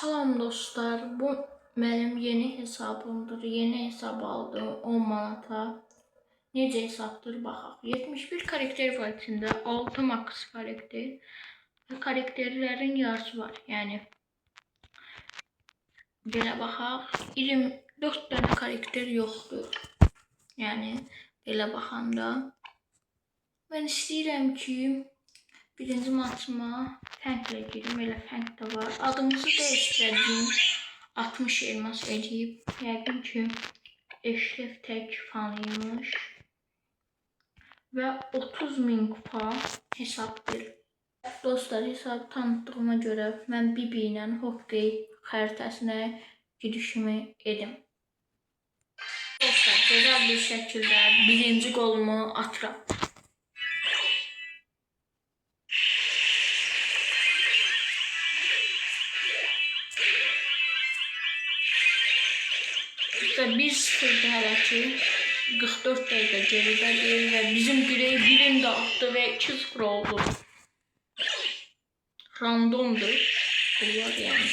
Salam dostlar, bu benim yeni hesabımdır. Yeni hesab aldım 10 manata. Necə hesabdır baxaq. 71 karakter var içində, 6 max karakter. Karakterlərin yarısı var. Yəni belə baxaq, 24 dənə karakter yoxdur. Yəni belə baxanda mən istəyirəm ki, birinci maçıma fənklə girim, elə fənk də var. Adımızı dəyişdirəcəyim. 60 elmas eləyib. Yəqin ki, Eşref tək fanıymış. Və 30.000 kupa hesabdır. Dostlar, hesabı tanıtdığıma görə mən Bibi ilə Hokkey xəritəsinə girişimi edim. Dostlar, gözəl bir şəkildə birinci qolumu atıram. İşte 1-0'dı hələ ki, 44 dəqiqə geridədir və bizim birey birim də atdı və 2-0 oldu. Randomdur. Bunlar yəni.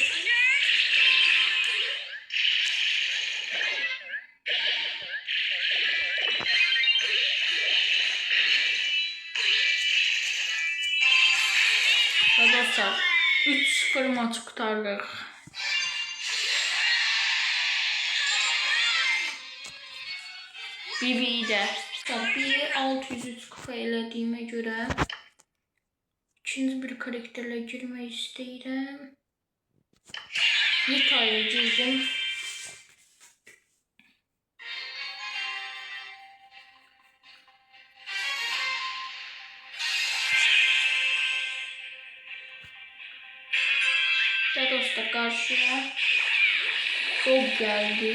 Və dostlar, 3-0 maçı qurtardıq. Bibi'yi də Bibi 603 kupa elədiyimə görə ikinci bir karakterlə girmək istəyirəm. Nita'ya girdim. Və dostlar, qarşıya Dog gəldi,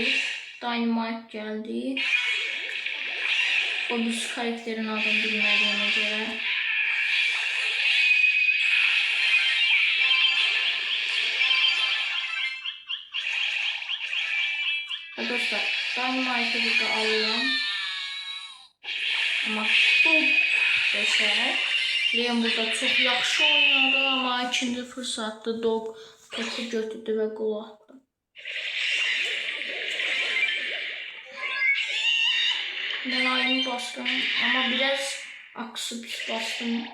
Dynamite gəldi. O bir karakterin adını bilmədiyimə görə. Və dostlar, Dynamite'ı burada alıram. Amma Dog desək, Leon burada çox yaxşı oynadı, amma ikinci fırsatda Dog topu götürdü və qol atdı. Ben ayımı bastım ama biraz aksı pis bastım.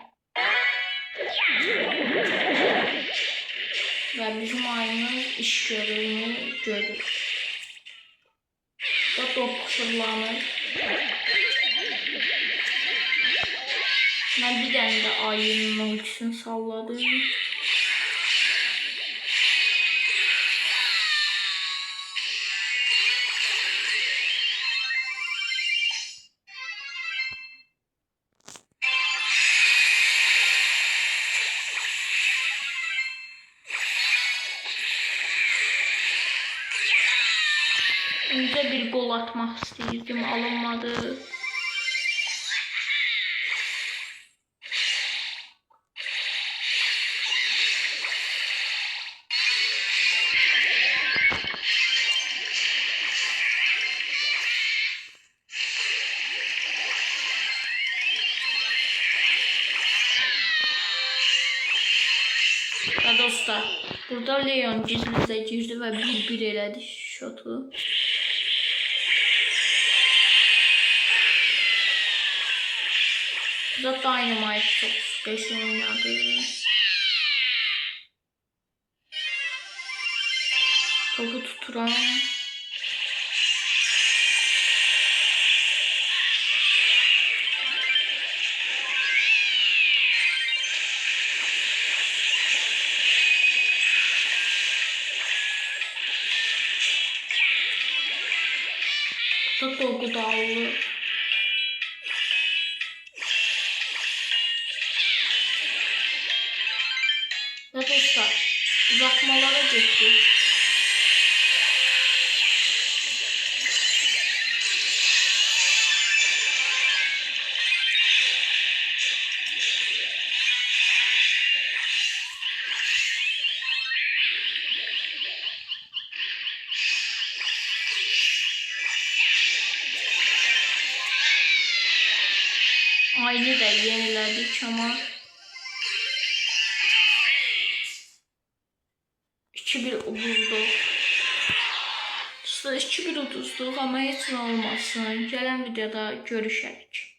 Ve bizim ayımız iş görevini gördük. Da top fırlanır. Ben bir tane de ayının ultisini salladım. Önce bir gol atmak isteyirdim, alınmadı. Ve dostlar, burada Leon gizlice girdi ve 1-1 elədi şotu. Burada Dynamite çok beş oynadı. Topu tuturam. Burada Topu da aldı. Ve dostlar, uzatmalara geçtik. Aynı da yeniledik ama 2-1 uduzduq. 2-1 uduzduq, amma heç nə olmasın. Gələn videoda görüşərik.